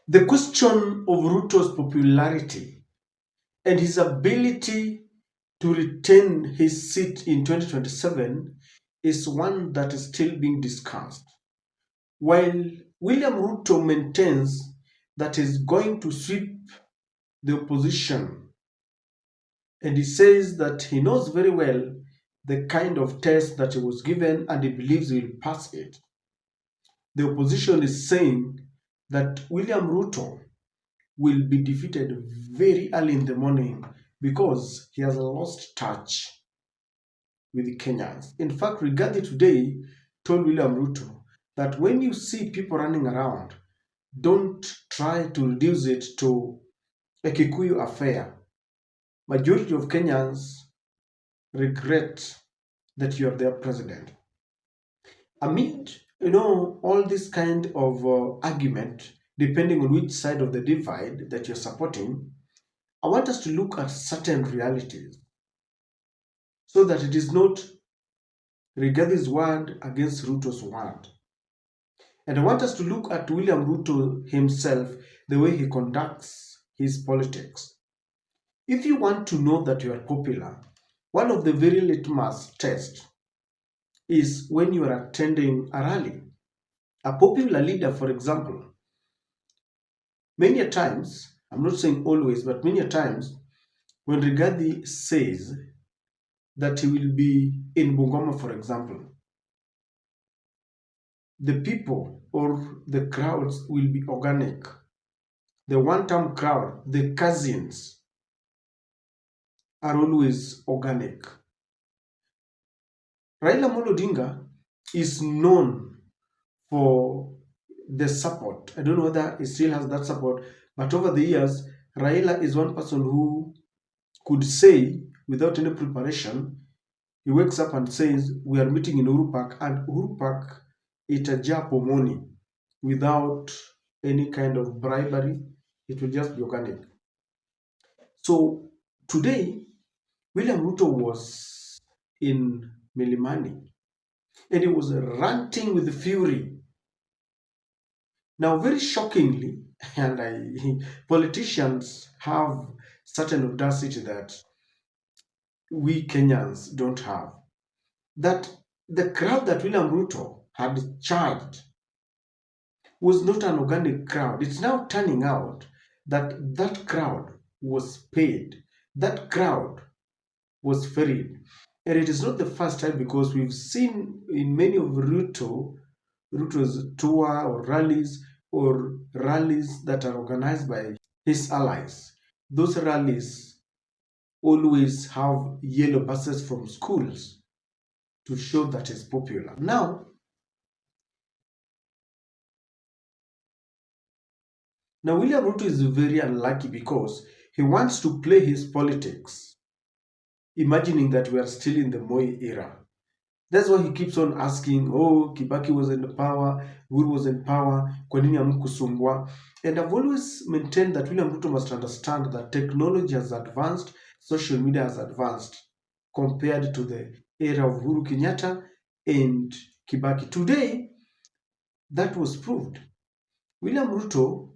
The question of Ruto's popularity and his ability to retain his seat in 2027 is one that is still being discussed. While William Ruto maintains that he's going to sweep the opposition, and he says that he knows very well the kind of test that he was given and he believes he will pass it. The opposition is saying that William Ruto will be defeated very early in the morning because he has lost touch with the Kenyans. In fact, Rigathi today told William Ruto that when you see people running around, don't try to reduce it to a Kikuyu affair. Majority of Kenyans regret that you are their president. Amid all this kind of argument, depending on which side of the divide that you're supporting, I want us to look at certain realities so that it is not Rigathi's word against Ruto's word. And I want us to look at William Ruto himself, the way he conducts his politics. If you want to know that you are popular, one of the very litmus tests is when you are attending a rally. A popular leader, for example, many a times, I'm not saying always, but many a times, when Rigathi says that he will be in Bungoma, for example, the people or the crowds will be organic. The one-time crowd, the cousins, are always organic. Raila Amolo Odinga is known for the support. I don't know whether he still has that support, but over the years, Raila is one person who could say, without any preparation, he wakes up and says, we are meeting in Uhuru Park, and Uhuru Park itajaa pomoni without any kind of bribery. It will just be organic. So today, William Ruto was in Milimani and he was ranting with fury. Now, very shockingly, politicians have certain audacity that we Kenyans don't have. That the crowd that William Ruto had charged was not an organic crowd. It's now turning out that that crowd was paid. That crowd was ferried. And it is not the first time, because we've seen in many of Ruto's tour or rallies that are organized by his allies. Those rallies always have yellow buses from schools to show that he's popular. Now William Ruto is very unlucky because he wants to play his politics, imagining that we are still in the Moi era. That's why he keeps on asking, oh, Kibaki was in power, Uhuru was in power, kwa nini hamkusumbua? And I've always maintained that William Ruto must understand that technology has advanced, social media has advanced compared to the era of Uhuru Kenyatta and Kibaki. Today, that was proved. William Ruto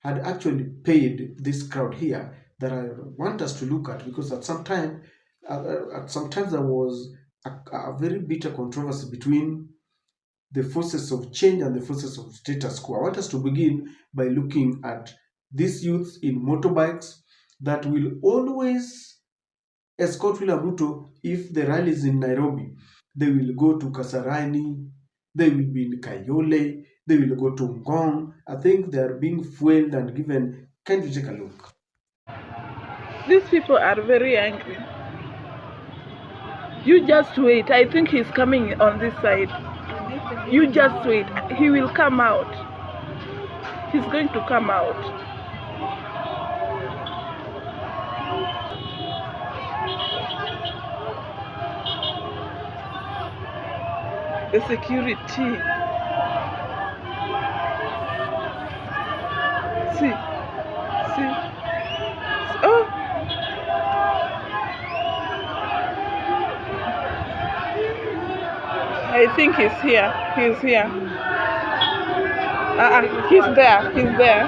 had actually paid this crowd here that I want us to look at, because at some time there was a very bitter controversy between the forces of change and the forces of status quo. I want us to begin by looking at these youths in motorbikes that will always escort William Ruto. If the rally is in Nairobi, they will go to Kasarani, they will be in Kayole, they will go to Ngong. I think they are being fueled and given. Can you take a look? These people are very angry. You just wait. I think he's coming on this side. You just wait. He will come out. He's going to come out. The security. See. Oh. I think he's here. He's here. He's there. He's there.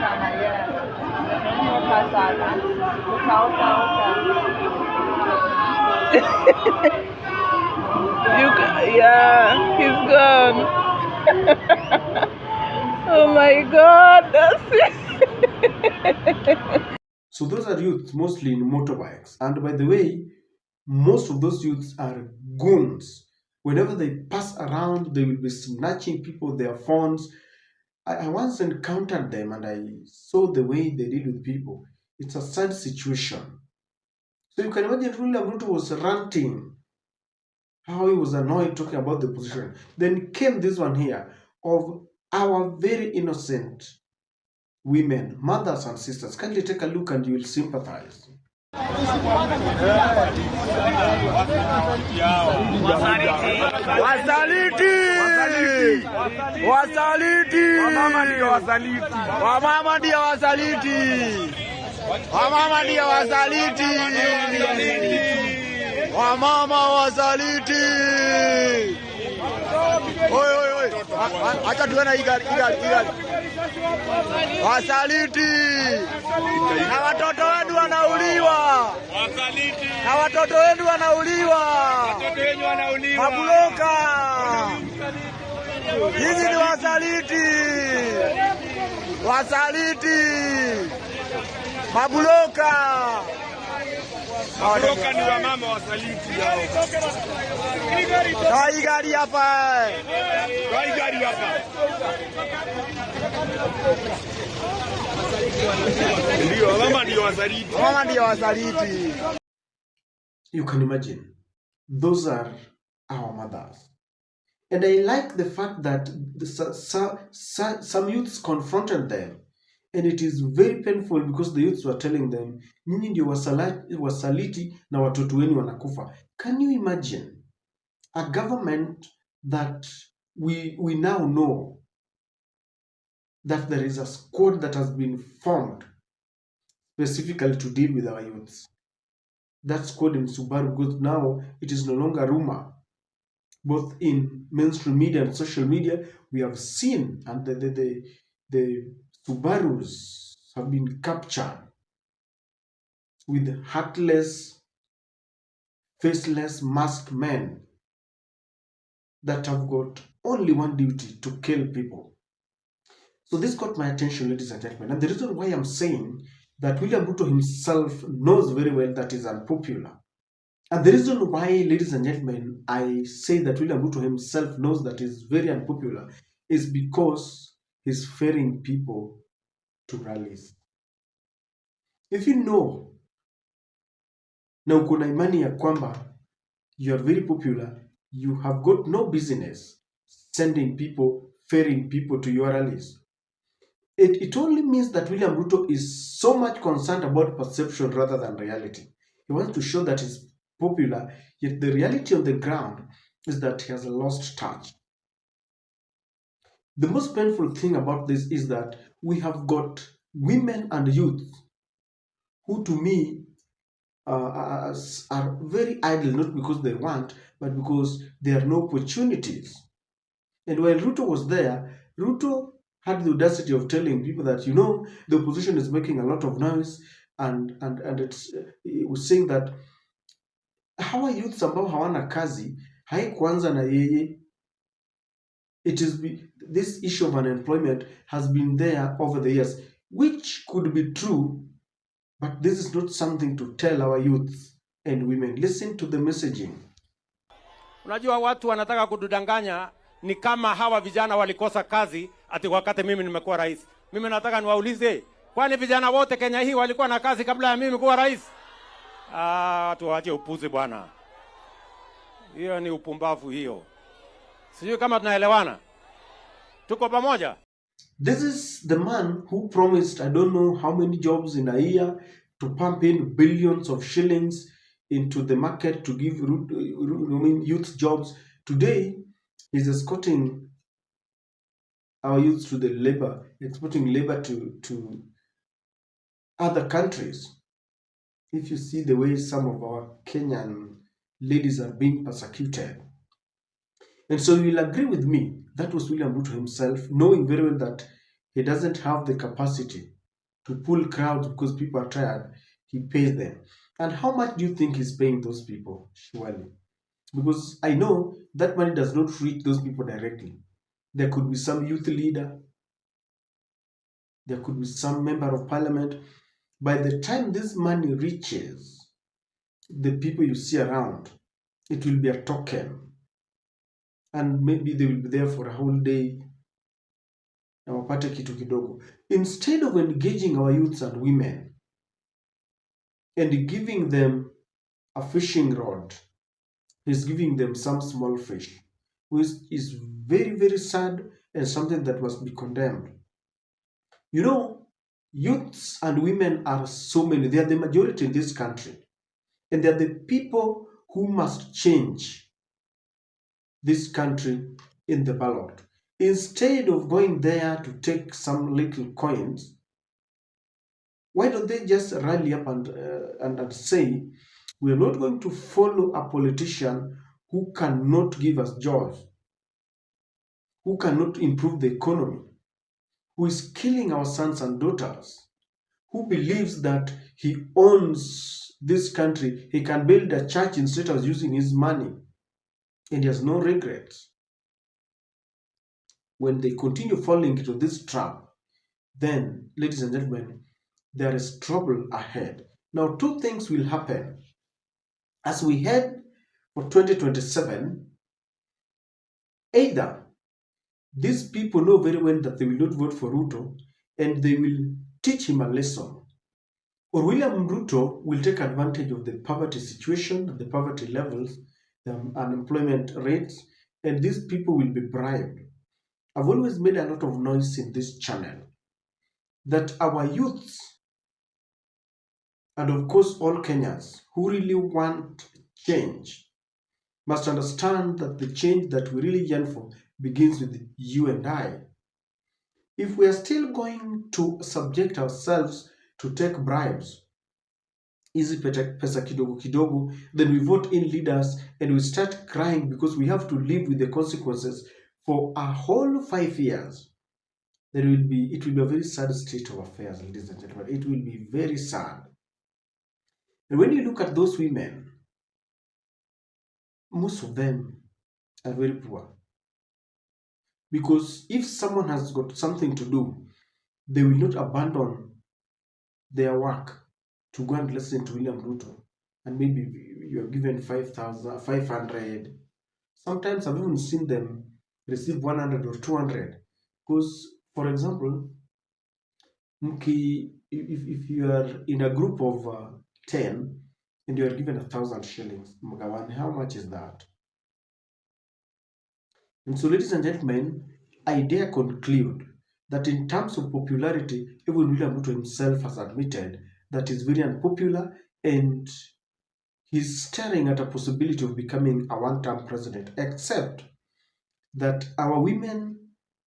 Yeah, he's gone. Oh my God, that's it. So those are youths mostly in motorbikes. And by the way, most of those youths are goons. Whenever they pass around, they will be snatching people their phones. I once encountered them and I saw the way they deal with people. It's a sad situation. So you can imagine William Ruto was ranting, how he was annoyed talking about the position. Then came this one here of our very innocent women, mothers and sisters. Kindly take a look and you will sympathize. Wasaliti! Wasaliti! Wamama ndio wasaliti! Wamama ndio wasaliti! Wamama ndio wasaliti! Wamama wasaliti! Oi oi oi! Acha tuwe na igari. Wasaliti! Na watoto wetu wanauliwa! Wasaliti! Na watoto wetu wanauliwa! Watoto wetu wanauliwa! Mabuloka! Hizi ni wasaliti! Wasaliti! Mabuloka! Mabuloka ni wamama wasaliti yao. Toa igari hapa! Toa igari hapa! You can imagine, those are our mothers. And I like the fact that some youths confronted them. And it is very painful because the youths were telling them, nyinyi ndio wasaliti na watoto wenu wanakufa. Can you imagine a government that we now know that there is a squad that has been formed specifically to deal with our youths? That squad in Subaru, because now it is no longer rumor. Both in mainstream media and social media, we have seen, and the Subarus have been captured with heartless, faceless, masked men that have got only one duty: to kill people. So this got my attention, ladies and gentlemen. And the reason why I'm saying that William Ruto himself knows very well that is unpopular. And the reason why, ladies and gentlemen, I say that William Ruto himself knows that is very unpopular is because he's ferrying people to rallies. If you know, na uko na imani ya kwamba you are very popular, you have got no business sending people, ferrying people to your rallies. It only means that William Ruto is so much concerned about perception rather than reality. He wants to show that he's popular, yet the reality on the ground is that he has lost touch. The most painful thing about this is that we have got women and youth who, to me, are very idle, not because they want, but because there are no opportunities. And while Ruto was there, Ruto had the audacity of telling people that, you know, the opposition is making a lot of noise, and it was saying that hawa youths ambao hawana kazi haikuanza na yeye. This issue of unemployment has been there over the years, which could be true, but this is not something to tell our youths and women. Listen to the messaging. Unajua watu wanataka kududanganya ni kama hawa vijana walikosa kazi ati wakati mimi nimekuwa rais. Mimi nataka niwaulize, kwani vijana wote Kenya hii walikuwa na kazi kabla ya mimi kuwa rais? Tuache upuzi bwana. Hiyo ni upumbavu hiyo. Sijui kama tunaelewana. Tuko pamoja? This is the man who promised I don't know how many jobs in a year, to pump in billions of shillings into the market to give youth jobs. Today, he's escorting our youth to the labor, exporting labor to other countries. If you see the way some of our Kenyan ladies are being persecuted. And so you will agree with me, that was William Ruto himself, knowing very well that he doesn't have the capacity to pull crowds because people are tired. He pays them. And how much do you think he's paying those people, surely? Because I know that money does not reach those people directly. There could be some youth leader, there could be some member of parliament. By the time this money reaches the people you see around, it will be a token. And maybe they will be there for a whole day na wapate kitu kidogo. Instead of engaging our youths and women and giving them a fishing rod, he's giving them some small fish, which is very, very sad and something that must be condemned. You know, youths and women are so many. They are the majority in this country. And they are the people who must change this country in the ballot. Instead of going there to take some little coins, why don't they just rally up and say, we are not going to follow a politician who cannot give us jobs, who cannot improve the economy, who is killing our sons and daughters, who believes that he owns this country, he can build a church instead of using his money, and he has no regrets. When they continue falling into this trap, then, ladies and gentlemen, there is trouble ahead. Now, two things will happen. As we head for 2027, either these people know very well that they will not vote for Ruto and they will teach him a lesson, or William Ruto will take advantage of the poverty situation, the poverty levels, the unemployment rates, and these people will be bribed. I've always made a lot of noise in this channel that our youths, and of course all Kenyans who really want change, must understand that the change that we really yearn for begins with you and I. If we are still going to subject ourselves to take bribes, easy pesa kidogo kidogo, then we vote in leaders and we start crying because we have to live with the consequences for a whole 5 years, then it will be a very sad state of affairs, ladies and gentlemen. It will be very sad. And when you look at those women, most of them are very poor. Because if someone has got something to do, they will not abandon their work to go and listen to William Ruto. And maybe you are given 500. Sometimes I've even seen them receive 100 or 200. Because, for example, if you are in a group of 10 and you are given 1,000 shillings, how much is that? And so, ladies and gentlemen, I dare conclude that in terms of popularity, even William Ruto himself has admitted that he's very unpopular and he's staring at a possibility of becoming a one-term president, except that our women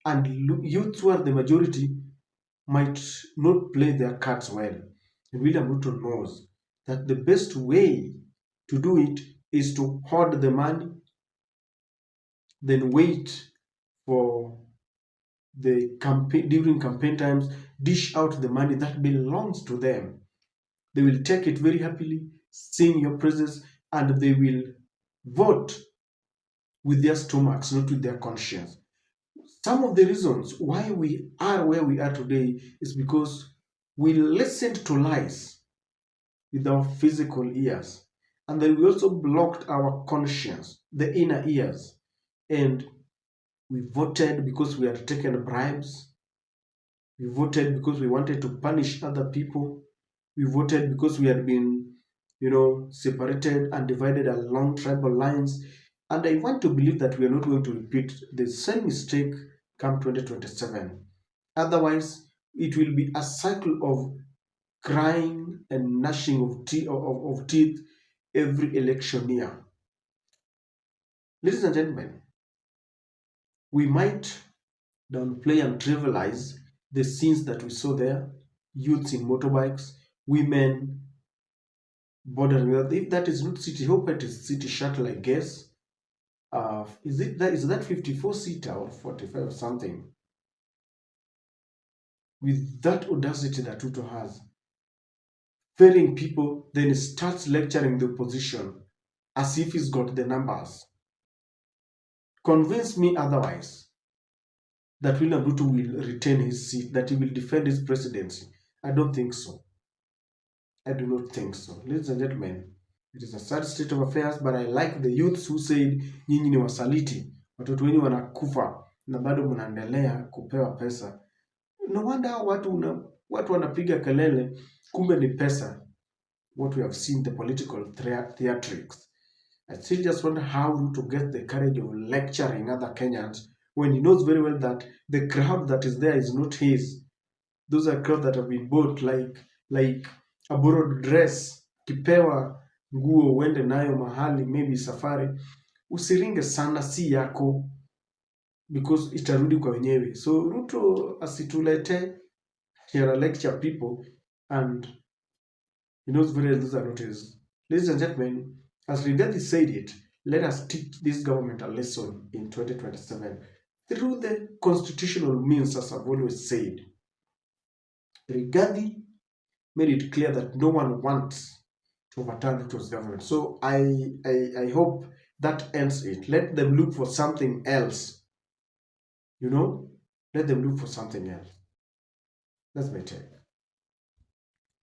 and youth who are the majority might not play their cards well. And William Ruto knows that the best way to do it is to hoard the money, then wait for the campaign, during campaign times, dish out the money that belongs to them. They will take it very happily, sing your praises, and they will vote with their stomachs, not with their conscience. Some of the reasons why we are where we are today is because we listened to lies with our physical ears, and then we also blocked our conscience, the inner ears, and we voted because we had taken bribes. We voted because we wanted to punish other people. We voted because we had been, separated and divided along tribal lines. And I want to believe that we are not going to repeat the same mistake come 2027. Otherwise, it will be a cycle of crying and gnashing of teeth every election year. Ladies and gentlemen, we might downplay and trivialize the scenes that we saw there, youths in motorbikes, women bordering with, if that is not city, hope it is city shuttle, I guess. Is that 54-seater or 45 or something? with that audacity that Ruto has, failing people, then starts lecturing the opposition as if he's got the numbers. Convince me otherwise that William Ruto will retain his seat, that he will defend his presidency. I don't think so. I do not think so. Ladies and gentlemen, it is a sad state of affairs, but I like the youths who said, nyinyi ni wasaliti, watoto wenyu wanakufa na bado mnaendelea kupewa pesa. No wonder watu wanapiga kelele, kumbe ni pesa. What we have seen, the political theatrics. I still just wonder how Ruto gets the courage of lecturing other Kenyans when he knows very well that the crowd that is there is not his. Those are crowds that have been bought like a borrowed dress. Kipewa nguo uende nayo mahali, maybe safari, usiringe sana, si yako, because itarudi kwa wenyewe. So Ruto asitulete here lecture people, and he knows very well those are not his. Ladies and gentlemen, as Rigathi said it, let us teach this government a lesson in 2027 through the constitutional means, as I've always said. Rigathi made it clear that no one wants to overturn Ruto's government. So I hope that ends it. Let them look for something else. Let them look for something else. That's my take.